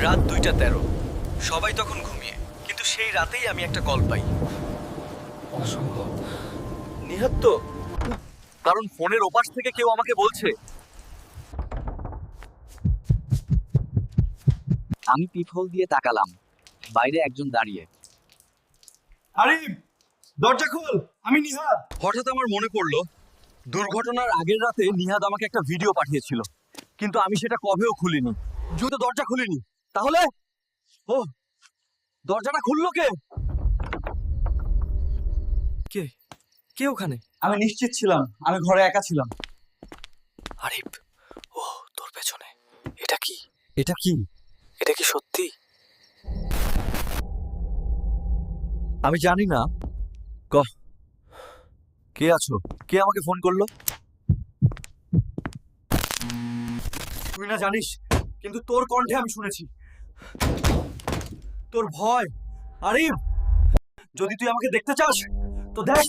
রাত 2:13। সবাই তখন ঘুমিয়ে, কিন্তু সেই রাতেই আমি একটা কল পাই। অসম্ভব। নিহাত তো, কারণ ফোনের ওপাশ থেকে কেউ আমাকে বলছে। আমি পিপহোল দিয়ে তাকালাম। বাইরে একজন দাঁড়িয়ে। আরিফ, দরজা খোল, আমি নিহাত। হঠাৎ আমার মনে পড়লো দুর্ঘটনার আগের রাতে নিহাদ আমাকে একটা ভিডিও পাঠিয়েছিল, কিন্তু আমি সেটা কবেও খুলিনি। যেহেতু দরজা খুলিনি, তাহলে ও দরজাটা খুললো কে? কে কে ওখানে? আমি নিশ্চিত ছিলাম আমি ঘরে একা ছিলাম। আরিফ, ও তোর পেছনে। এটা কি? এটা কি? এটা কি সত্যি? আমি জানি না। কহ, কে আছো? কে আমাকে ফোন করলো? তুই না জানিস, কিন্তু তোর কণ্ঠে আমি শুনেছি তোর ভয়। আরিফ, যদি তুই আমাকে দেখতে চাস তো দেখ।